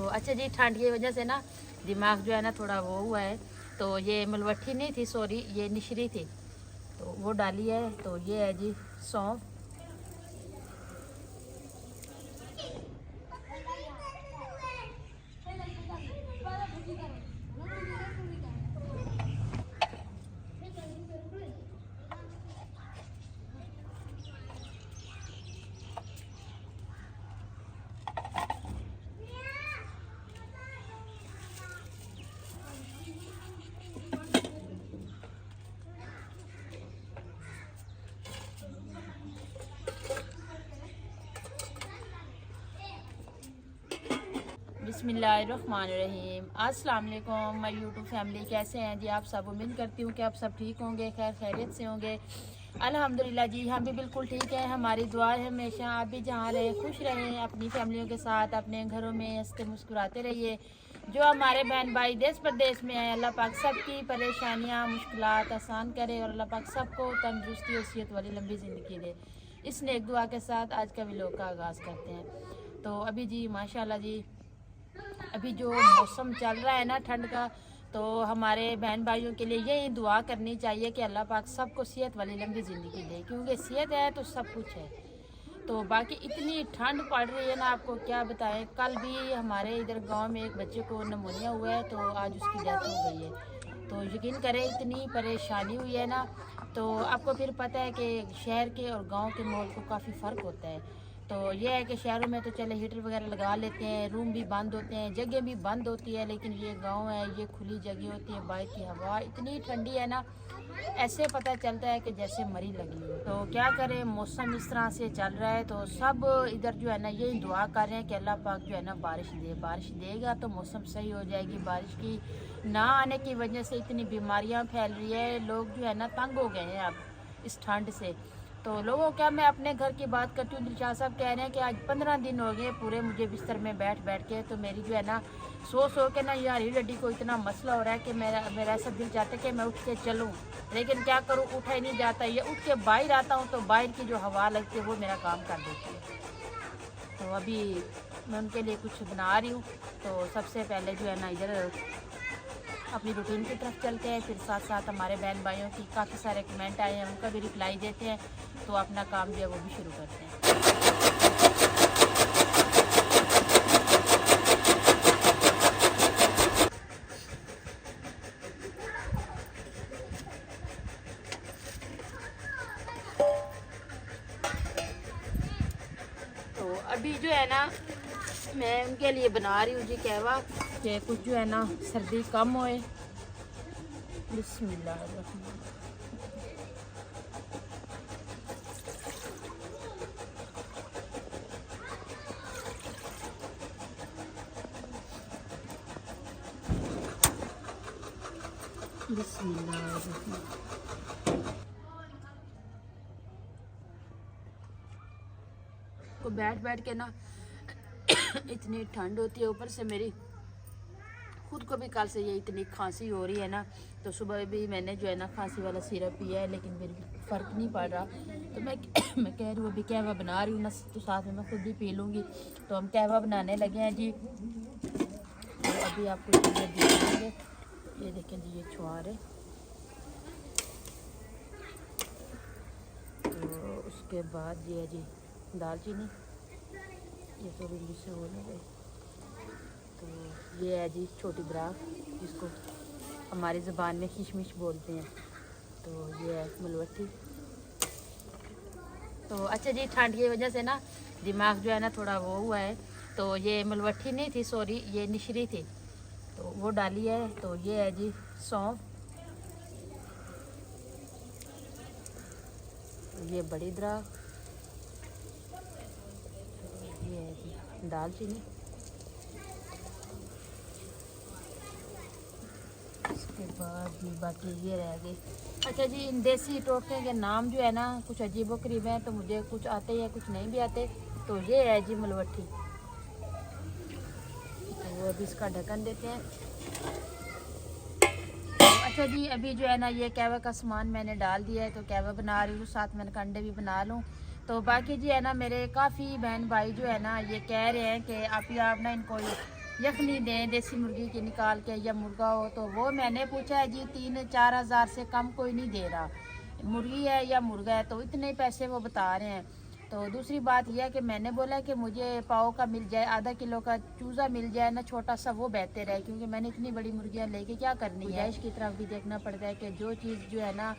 अच्छा जी, ठंड की वजह से ना दिमाग जो है ना थोड़ा वो हुआ है। तो ये मलवट्ठी नहीं थी, सॉरी, ये निशरी थी, तो वो डाली है। तो ये है जी सौंफ, बिस्मिल्लाहिर्रहमानिर्रहीम। अस्सलाम वालेकुम माय यूट्यूब फैमिली, कैसे हैं जी आप सब। उम्मीद करती हूँ कि आप सब ठीक होंगे, खैर खैरियत से होंगे। अल्हम्दुलिल्लाह जी, हम भी बिल्कुल ठीक है। हमारी दुआ है हमेशा आप भी जहाँ रहें खुश रहें, अपनी फैमिलियों के साथ अपने घरों में हंसते मुस्कुराते रहिए। जो हमारे बहन भाई देश प्रदेश में हैं, अल्लाह पाक सबकी परेशानियाँ मुश्किलात आसान करे और अल्लाह पाक सबको तंदुरुस्ती और सेहत वाली लंबी ज़िंदगी दे। इस नेक दुआ के साथ आज का व्लॉग का आगाज़ करते हैं। तो अभी जी माशाल्लाह जी, अभी जो मौसम चल रहा है ना ठंड का, तो हमारे बहन भाइयों के लिए यही दुआ करनी चाहिए कि अल्लाह पाक सबको सेहत वाली लंबी ज़िंदगी दे, क्योंकि सेहत है तो सब कुछ है। तो बाकी इतनी ठंड पड़ रही है ना, आपको क्या बताएं। कल भी हमारे इधर गांव में एक बच्चे को नमूनिया हुआ है, तो आज उसकी डेथ हो गई है। तो यकीन करें इतनी परेशानी हुई है ना। तो आपको फिर पता है कि शहर के और गांव के माहौल को काफ़ी फ़र्क होता है। तो यह है कि शहरों में तो चले हीटर वगैरह लगा लेते हैं, रूम भी बंद होते हैं, जगह भी बंद होती है, लेकिन ये गांव है, ये खुली जगह होती है, बाहर की हवा इतनी ठंडी है ना, ऐसे पता चलता है कि जैसे मरी लगी हो। तो क्या करें, मौसम इस तरह से चल रहा है। तो सब इधर जो है ना यही दुआ कर रहे हैं कि अल्लाह पाक जो है ना बारिश दे, बारिश देगा तो मौसम सही हो जाएगी। बारिश की ना आने की वजह से इतनी बीमारियां फैल रही है, लोग जो है ना तंग हो गए हैं अब इस ठंड से। तो लोगों, क्या मैं अपने घर की बात करती हूँ, दिलशाह साहब कह रहे हैं कि आज 15 दिन हो गए पूरे मुझे बिस्तर में बैठ बैठ के। तो मेरी जो है ना सो के ना यार रीढ़ हड्डी को इतना मसला हो रहा है कि मेरा ऐसा दिल चाहता है कि मैं उठ के चलूँ, लेकिन क्या करूँ, उठा ही नहीं जाता। ये उठ के बाहर आता हूँ तो बाहर की जो हवा लगती है वो मेरा काम कर देती है। तो अभी मैं उनके लिए कुछ बना रही हूँ। तो सबसे पहले जो है ना इधर अपनी रूटीन की तरफ चलते हैं, फिर साथ साथ हमारे बहन भाइयों की काफ़ी सारे कमेंट आए हैं, उनका भी रिप्लाई देते हैं। तो अपना काम जो है वो भी शुरू करते हैं। तो अभी जो है ना मैं उनके लिए बना रही हूँ जी कहवा, कि कुछ जो है ना सर्दी कम होए। बिस्मिल्लाह। तो बैठ बैठ के ना इतनी ठंड होती है, ऊपर से मेरी खुद को भी कल से ये इतनी खांसी हो रही है ना। तो सुबह भी मैंने जो है ना खांसी वाला सिरप पिया है, लेकिन फिर भी फ़र्क नहीं पड़ रहा। तो मैं कह रही हूँ अभी कहवा बना रही हूँ ना, तो साथ में मैं खुद भी पी लूँगी। तो हम कहवा बनाने लगे हैं जी। तो अभी आपको चीज़ें दिखाएंगे, ये देखें जी, ये छुआर है। तो उसके बाद ये है जी दालचीनी, ये तो भी मुझसे हो नहीं गई। तो ये है जी छोटी द्राख, जिसको हमारी ज़बान में किशमिश बोलते हैं। तो ये है मलवट्ठी। तो अच्छा जी, ठंड की वजह से ना दिमाग जो है ना थोड़ा वो हुआ है। तो ये मलवट्ठी नहीं थी, सॉरी, ये निशरी थी, तो वो डाली है। तो ये है जी सौंफ, ये बड़ी द्राख, ये है जी दालचीनी, उसके बाद जी बाकी ये रह गई। अच्छा जी, इन देसी टोटके के नाम जो है ना कुछ अजीबो करीब हैं, तो मुझे कुछ आते हैं कुछ नहीं भी आते। तो ये है जी मलवट्ठी। तो वो अभी इसका ढक्कन देते हैं। अच्छा जी, अभी जो है ना ये कहवा का सामान मैंने डाल दिया है, तो कहवा बना रही हूँ, साथ में अंडे भी बना लूँ। तो बाकी जी है ना मेरे काफ़ी बहन भाई जो है ना ये कह रहे हैं कि आप ना इनको यखनी दें देसी मुर्गी की निकाल के, या मुर्गा हो तो वो मैंने पूछा है जी 3-4 हज़ार से कम कोई नहीं दे रहा, मुर्गी है या मुर्गा है तो इतने पैसे वो बता रहे हैं। तो दूसरी बात यह है कि मैंने बोला कि मुझे पाव का मिल जाए, आधा किलो का चूज़ा मिल जाए ना छोटा सा, वो बेहतर है, क्योंकि मैंने इतनी बड़ी मुर्गियाँ लेके क्या करनी है। इसकी तरफ भी देखना पड़ता है कि जो चीज़ जो है ना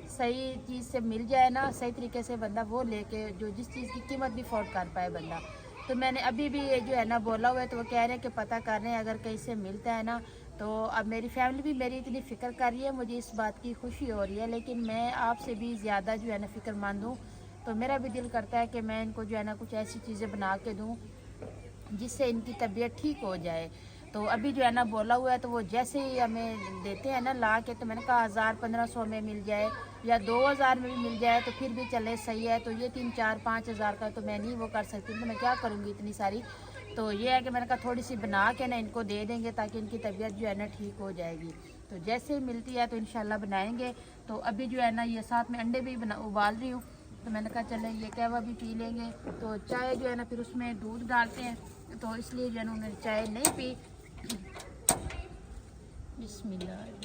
सही चीज़ से मिल जाए ना, सही तरीके से बंदा वो लेके जो जिस चीज़ की कीमत भी अफोर्ड कर पाए बंदा। तो मैंने अभी भी ये जो है ना बोला हुआ है, तो वो कह रहे हैं कि पता कर रहे हैं अगर कहीं से मिलता है ना। तो अब मेरी फैमिली भी मेरी इतनी फ़िक्र कर रही है, मुझे इस बात की खुशी हो रही है, लेकिन मैं आपसे भी ज़्यादा जो है ना फ़िक्रमंद हूँ। तो मेरा भी दिल करता है कि मैं इनको जो है ना कुछ ऐसी चीज़ें बना के दूँ जिससे इनकी तबीयत ठीक हो जाए। तो अभी जो है ना बोला हुआ है, तो वो जैसे ही हमें देते हैं ना ला के, तो मैंने कहा 1000-1500 में मिल जाए या 2000 में भी मिल जाए तो फिर भी चले, सही है। तो ये 3-4-5 हज़ार का तो मैं नहीं वो कर सकती, तो मैं क्या करूँगी इतनी सारी। तो ये है कि मैंने कहा थोड़ी सी बना के ना इनको दे देंगे ताकि इनकी तबीयत जो है ना ठीक हो जाएगी। तो जैसे ही मिलती है तो इंशाल्लाह बनाएंगे। तो अभी जो है ना ये साथ में अंडे भी उबाल रही हूँ, तो मैंने कहा चले ये कहवा भी पी लेंगे। तो चाय जो है ना फिर उसमें दूध डालते हैं, तो इसलिए जो है ना उन्होंने चाय नहीं पी। बिस्मिल्लाह।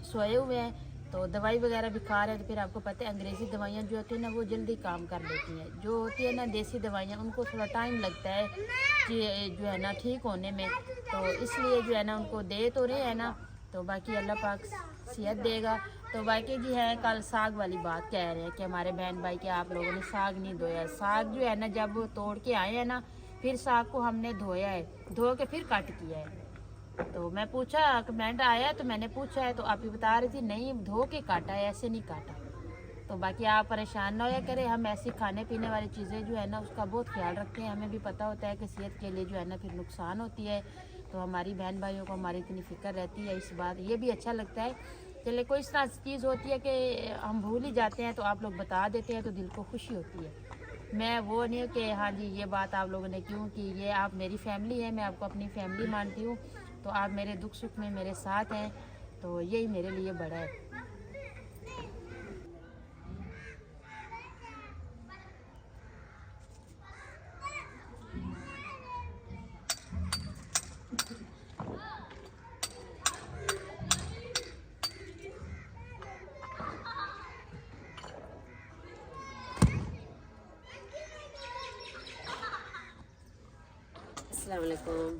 सोए हुए हैं तो दवाई वगैरह भी खा रहे हैं। तो फिर आपको पता है अंग्रेज़ी दवाइयाँ जो होती है ना वो जल्दी काम कर लेती हैं, जो होती है ना देसी दवाइयाँ उनको थोड़ा टाइम लगता है कि जो है ना ठीक होने में। तो इसलिए जो है ना उनको दे तो रहे हैं ना, तो बाकी अल्लाह पाक सेहत देगा। तो बाकी जी है कल साग वाली बात कह रहे हैं कि हमारे बहन भाई के आप लोगों ने साग नहीं धोया। साग जो है ना जब तोड़ के आए हैं ना, फिर साग को हमने धोया है, धो के फिर कट किया है। तो मैं पूछा, कमेंट आया तो मैंने पूछा है, तो आप ही बता रही थी नहीं धो के काटा है, ऐसे नहीं काटा। तो बाकी आप परेशान ना होया करें, हम ऐसी खाने पीने वाली चीज़ें जो है ना उसका बहुत ख्याल रखते हैं। हमें भी पता होता है कि सेहत के लिए जो है ना फिर नुकसान होती है। तो हमारी बहन भाइयों को हमारी इतनी फ़िक्र रहती है इस बात, ये भी अच्छा लगता है। चले कोई इस तरह चीज़ होती है कि हम भूल ही जाते हैं, तो आप लोग बता देते हैं तो दिल को खुशी होती है। मैं वो नहीं हूँ कि हाँ जी ये बात आप लोगों ने क्यों की, ये आप मेरी फैमिली है, मैं आपको अपनी फैमिली मानती हूँ। तो आप मेरे दुख सुख में मेरे साथ हैं, तो यही मेरे लिए बड़ा है। अस्सलाम वालेकुम।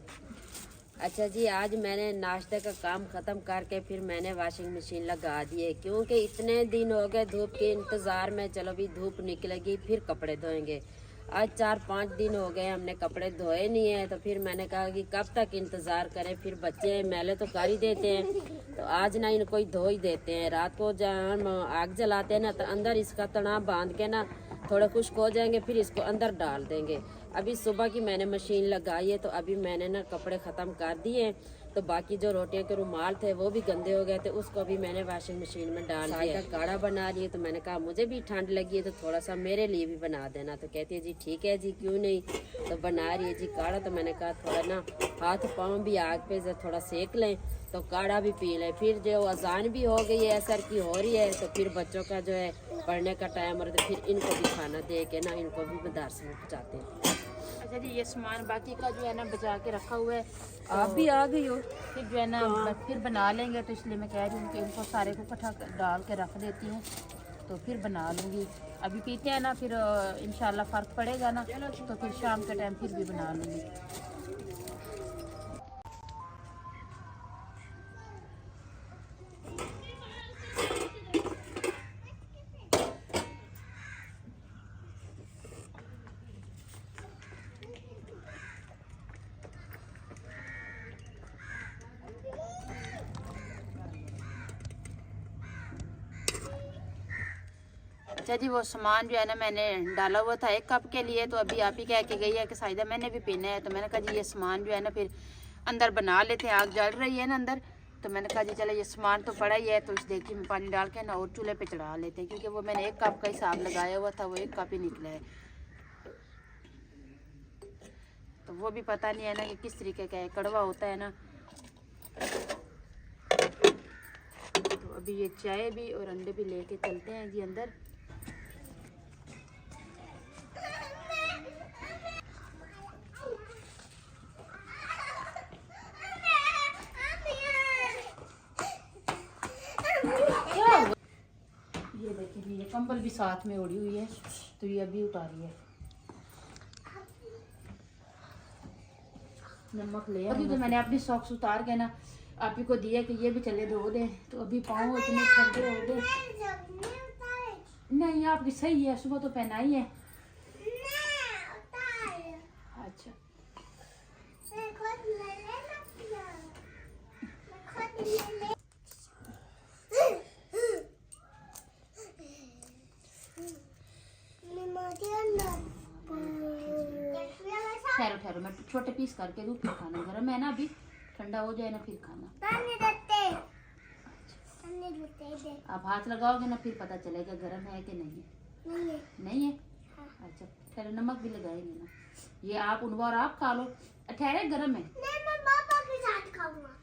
अच्छा जी, आज मैंने नाश्ते का काम ख़त्म करके फिर मैंने वॉशिंग मशीन लगा दी है, क्योंकि इतने दिन हो गए धूप के इंतज़ार में। चलो भी धूप निकलेगी फिर कपड़े धोएंगे। आज 4-5 दिन हो गए हमने कपड़े धोए नहीं है, तो फिर मैंने कहा कि कब तक इंतज़ार करें। फिर बच्चे मैले तो कर ही देते हैं, तो आज ना इनको ही धो ही देते हैं। रात को जब हम आग जलाते हैं ना तो अंदर इसका तनाव बांध के ना थोड़े खुश्क हो जाएंगे, फिर इसको अंदर डाल देंगे। अभी सुबह की मैंने मशीन लगाई है, तो अभी मैंने ना कपड़े ख़त्म कर दिए। तो बाकी जो रोटियों के रुमाल थे वो भी गंदे हो गए थे, उसको भी मैंने वॉशिंग मशीन में डाल दिया। काढ़ा बना रही है, तो मैंने कहा मुझे भी ठंड लगी है तो थोड़ा सा मेरे लिए भी बना देना। तो कहती है जी ठीक है जी, क्यों नहीं। तो बना रही है जी काढ़ा। तो मैंने कहा थोड़ा ना हाथ पाँव भी आग पे थोड़ा सेक लें, तो काढ़ा भी पी लें। फिर जो अजान भी हो गई है, असर की हो रही है, तो फिर बच्चों का जो है पढ़ने का टाइम हो रहा है, तो फिर इनको भी खाना दे के ना इनको भी मदरसे में पहुँचाते हैं। अच्छा जी, ये सामान बाकी का जो है ना बचा के रखा हुआ है, तो आप भी आ गई हो। फिर जो है ना फिर बना लेंगे। तो इसलिए मैं कह रही हूँ कि इनको सारे को इकट्ठा डाल के रख देती हूँ, तो फिर बना लूँगी। अभी पीते हैं ना, फिर इंशाल्लाह फ़र्क पड़ेगा ना, तो फिर शाम के टाइम फिर भी बना लूँगी। अच्छा जी, वो सामान जो है ना मैंने डाला हुआ था 1 कप के लिए, तो अभी आप ही कह के गई है कि साइदा मैंने भी पीना है। तो मैंने कहा जी ये सामान जो है ना फिर अंदर बना लेते हैं, आग जल रही है ना अंदर। तो मैंने कहा जी चलो ये सामान तो पड़ा ही है, तो इस देगची में पानी डाल के ना और चूल्हे पे चढ़ा लेते हैं, क्योंकि वो मैंने 1 कप का हिसाब लगाया हुआ था, वो 1 कप ही निकला है। तो वो भी पता नहीं है ना कि किस तरीके का है, कड़वा होता है ना। तो अभी ये चाय भी और अंडे भी लेके चलते हैं जी अंदर। ये देखिए ये कंबल भी साथ में ओढ़ी हुई है, तो ये अभी उतारी है। नमक ले अभी तो मैंने अपनी सॉक्स उतार के ना आप ही को दिया कि ये भी चले धो दे, तो अभी पाँव इतने ठंडे हो गए। नहीं आपकी सही है, सुबह तो पहनाई है। अच्छा ठहरो ठहरो, मैं छोटे पीस करके दूँ फिर खाना। गर्म है ना, अभी ठंडा हो जाए ना फिर खाना। आप हाथ लगाओगे ना फिर पता चलेगा गर्म है कि नहीं है। नहीं है। अच्छा ठहरो, नमक भी लगाएंगे ना। ये आप उनवा और आप खा लो। ठहरे गर्म है। मैं पापा के साथ खाऊंगा।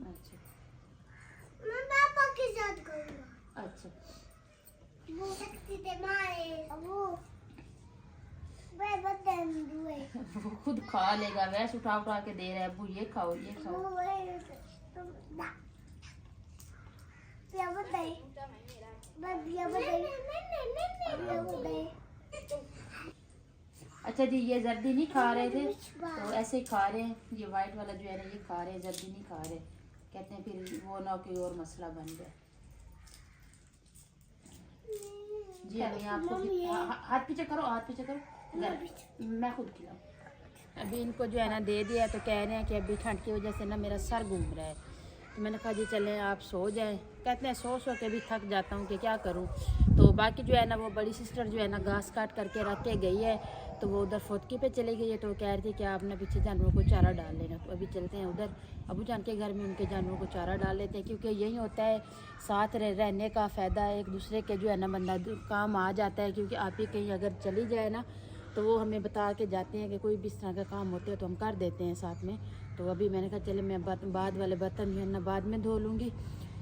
अच्छा मैं पापा के साथ खाऊंगा। अच्छा वो शक्ति दे मारे वो बदन दुए वो खुद खा लेगा, वैसे उठा उठा के दे रहा है। अबू ये खाओ ये खाओ। वो क्या बताए बदिया बताए। अच्छा जी ये जर्दी नहीं खा रहे थे तो ऐसे ही खा रहे हैं। ये वाइट वाला जो है ना ये खा रहे हैं, जर्दी नहीं खा रहे। कहते हैं फिर वो ना कोई और मसला बन जाए। जी अभी आपको हाथ पीछे करो, हाथ पीछे करो, मैं खुद खिलाऊँ। अभी इनको जो है ना दे दिया, तो कह रहे हैं कि अभी ठंड की वजह से ना मेरा सर घूम रहा है। तो मैंने कहा जी चलें आप सो जाएं। कहते हैं सो के भी थक जाता हूँ कि क्या करूँ। तो बाकी जो है ना वो बड़ी सिस्टर जो है ना घास काट करके रख के गई है, तो वो उधर फौतकी पे चली गई है। तो कह रही थी कि आपने पीछे जानवरों को चारा डाल लेना। तो अभी चलते हैं उधर अबू जान के घर में, उनके जानवरों को चारा डाल लेते हैं। क्योंकि यही होता है साथ रहने का फ़ायदा, एक दूसरे के जो है ना बंदा काम आ जाता है। क्योंकि आप ही कहीं अगर चली जाए ना तो वो हमें बता के जाते हैं कि कोई भी इस तरह का काम होते हैं तो हम कर देते हैं साथ में। तो अभी मैंने कहा चले मैं बाद वाले बर्तन जो है ना बाद में धो लूँगी।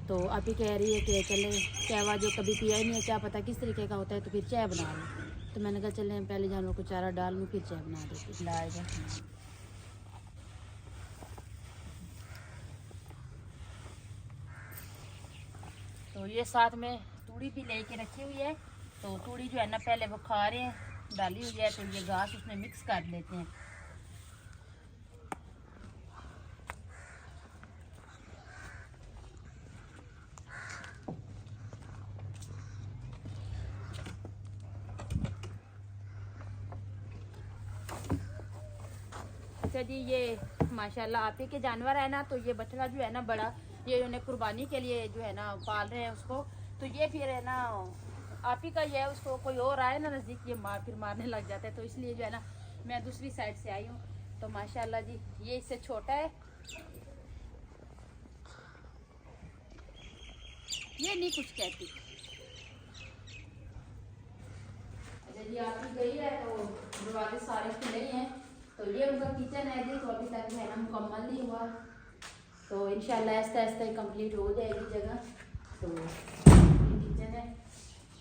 तो आप ही कह रही है कि चले चाय जो कभी पिया ही नहीं है, क्या पता किस तरीके का होता है, तो फिर चाय बना लूँ। तो मैंने कहा चले पहले जानवरों को चारा डाल लूँ फिर चाय बना देती लाएगा। तो ये साथ में तूड़ी भी लेके रखी हुई है। तो तूड़ी जो है ना पहले वो खा रहे हैं, डाली हुई है, तो ये घास उसमें मिक्स कर देते हैं। अच्छा जी ये माशाल्लाह आप ही के जानवर है ना, तो ये बछड़ा जो है ना बड़ा, ये उन्हें कुर्बानी के लिए जो है ना पाल रहे हैं उसको। तो ये फिर है ना आप ही का ये है, उसको कोई और आए ना नज़दीक ये फिर मारने लग जाता है। तो इसलिए जो है ना मैं दूसरी साइड से आई हूँ। तो माशाल्लाह जी ये इससे छोटा है, ये नहीं कुछ कहती। अच्छा जी आप ही गई है तो दरवाजे सारे खुले हैं। तो ये उनका किचन है जी, तो अभी तक है ना मुकम्मल नहीं हुआ। तो इंशाल्लाह आहिस्ता आहिस्ता ही कंप्लीट हो जाएगी जगह। तो ये किचन है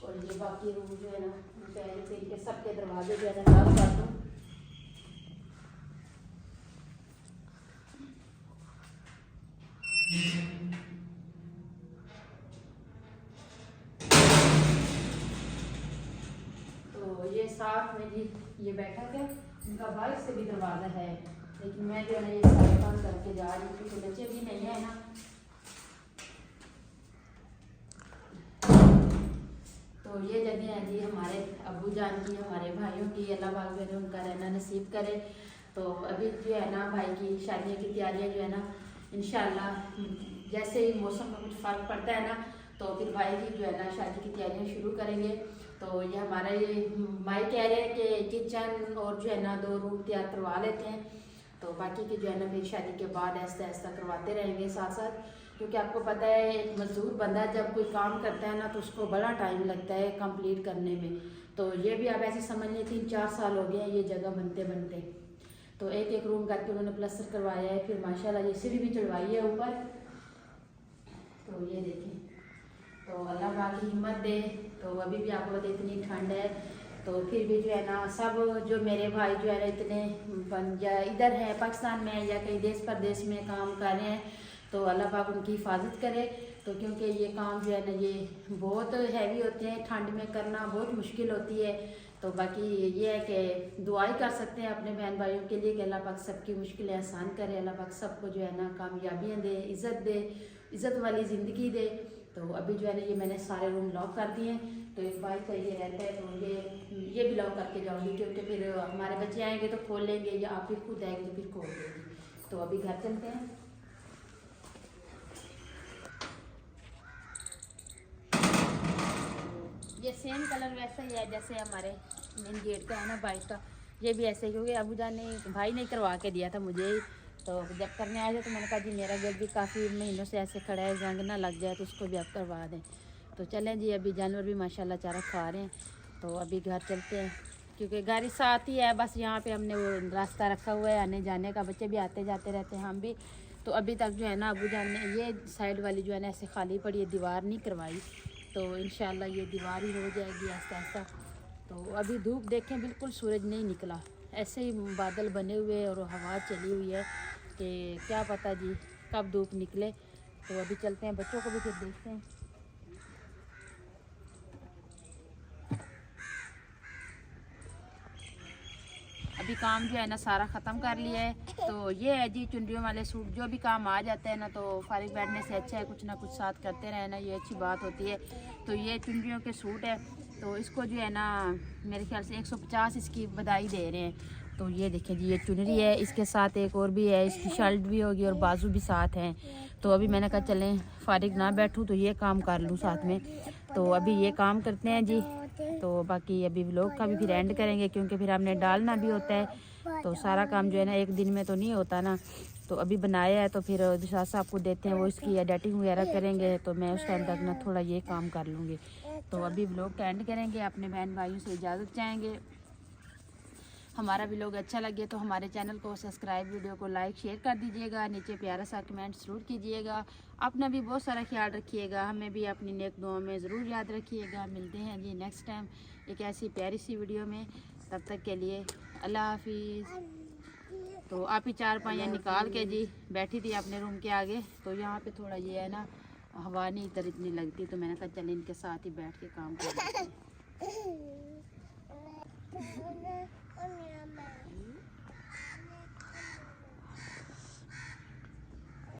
और ये बाकी रूम जो है ना पहले से इनके सबके दरवाजे जो है ना कर दूँ। तो ये साथ में जी ये बैठक है, इनका बाहर से भी दरवाज़ा है, लेकिन मैं जो है ना ये सारे काम करके जा रही हूँ क्योंकि बच्चे भी नहीं है ना। तो ये जगह है जी हमारे अब्बू जान की, हमारे भाइयों की, अल्लाह पाक जो है उनका रहना नसीब करे। तो अभी जो है ना भाई की शादियों की तैयारियाँ जो है ना इंशाल्लाह जैसे ही मौसम में कुछ फ़र्क पड़ता है ना तो फिर भाई की जो है ना शादी की तैयारियाँ शुरू करेंगे। तो ये हमारा ये भाई कह रहे हैं कि किचन और जो है ना 2 रूम तैयार करवा लेते हैं। तो बाकी की जो है ना फिर शादी के बाद ऐसा ऐसा करवाते रहेंगे साथ साथ। क्योंकि आपको पता है एक मजदूर बंदा जब कोई काम करता है ना तो उसको बड़ा टाइम लगता है कंप्लीट करने में। तो ये भी आप ऐसे समझ लें 3-4 साल हो गए हैं ये जगह बनते बनते। तो एक एक रूम करके उन्होंने प्लास्टर करवाया है। फिर माशाल्लाह ये सीढ़ी भी चढ़वाई है ऊपर। तो ये देखें, तो अल्लाह पाक की हिम्मत दे। तो अभी भी आपको पता इतनी ठंड है, तो फिर भी जो है ना सब जो मेरे भाई जो है ना इतने या इधर हैं पाकिस्तान में या कहीं देश परदेश में काम कर रहे हैं, तो अल्लाह पाक उनकी हिफाजत करे। तो क्योंकि ये काम जो है ना ये बहुत हैवी होते हैं, ठंड में करना बहुत मुश्किल होती है। तो बाकी ये है कि दुआई कर सकते हैं अपने बहन भाइयों के लिए कि अल्लाह पाक सबकी मुश्किलें आसान करे, अल्लाह पाक सबको जो है ना कामयाबियाँ दे, इज़्ज़त वाली ज़िंदगी दे। तो अभी जो है ना ये मैंने सारे रूम लॉक कर दिए हैं। तो एक भाई का ये रहता है, तो ये भी लॉक करके जाऊँगी, क्योंकि फिर हमारे बच्चे आएंगे तो खोल लेंगे, या आप भी खुद आएंगे तो फिर खोल देंगे। तो अभी घर चलते हैं। ये सेम कलर वैसा ही है जैसे हमारे मेन गेट का है ना बाइक का, ये भी ऐसे, क्योंकि अबूजान ने भाई ने करवा के दिया था मुझे ही। तो जब करने आए थे तो मैंने कहा जी मेरा गेट भी काफ़ी महीनों से ऐसे खड़ा है, जंग ना लग जाए, तो उसको भी आप करवा दें। तो चलें जी, अभी जानवर भी माशाल्लाह चारा खा रहे हैं। तो अभी घर चलते हैं, क्योंकि गाड़ी साथ ही है, बस यहाँ पे हमने वो रास्ता रखा हुआ है आने जाने का, बच्चे भी आते जाते रहते हैं, हम भी। तो अभी तक जो है ना अबूजान ने ये साइड वाली जो है ना ऐसे खाली पड़ी है, दीवार नहीं करवाई। तो इंशाल्लाह ये दीवार ही हो जाएगी आहिस्ता आहिस्ता। तो अभी धूप देखें बिल्कुल सूरज नहीं निकला, ऐसे ही बादल बने हुए और हवा चली हुई है कि क्या पता जी कब धूप निकले। तो अभी चलते हैं, बच्चों को भी फिर देखते हैं। अभी काम जो है ना सारा ख़त्म कर लिया है। तो ये है जी चुनरियों वाले सूट, जो भी काम आ जाते हैं ना, तो फारिग बैठने से अच्छा है कुछ ना कुछ साथ करते रहे ना, ये अच्छी बात होती है। तो ये चुनरियों के सूट है, तो इसको जो है ना मेरे ख्याल से 150 इसकी बधाई दे रहे हैं। तो ये देखें जी, ये चुनरी है, इसके साथ एक और भी है, इसकी शर्ट भी होगी और बाजू भी साथ हैं। तो अभी मैंने कहा चलें फारिग ना बैठूं तो ये काम कर लूँ साथ में। तो अभी ये काम करते हैं जी। तो बाकी अभी व्लॉग का भी फिर एंड करेंगे, क्योंकि फिर हमने डालना भी होता है। तो सारा काम जो है ना एक दिन में तो नहीं होता ना। तो अभी बनाया है तो फिर विशाल साहब को देते हैं, वो इसकी एडिटिंग वगैरह करेंगे, तो मैं उस टाइम तक ना थोड़ा ये काम कर लूँगी। तो अभी व्लॉग का एंड करेंगे, अपने बहन भाइयों से इजाज़त चाहेंगे। हमारा व्लॉग अच्छा लगे तो हमारे चैनल को सब्सक्राइब, वीडियो को लाइक शेयर कर दीजिएगा, नीचे प्यारा सा कमेंट ज़रूर कीजिएगा। अपना भी बहुत सारा ख्याल रखिएगा, हमें भी अपनी नेक दुआओं में ज़रूर याद रखिएगा। मिलते हैं जी नेक्स्ट टाइम एक ऐसी प्यारी सी वीडियो में, तब तक के लिए अल्लाह हाफिज़। तो आप ही चार पाइयाँ निकाल के जी बैठी थी अपने रूम के आगे, तो यहाँ पे थोड़ा ये है ना हवा नहीं इधर इतनी लगती, तो मैंने कहा चले इनके साथ ही बैठ के काम कर लेते हैं।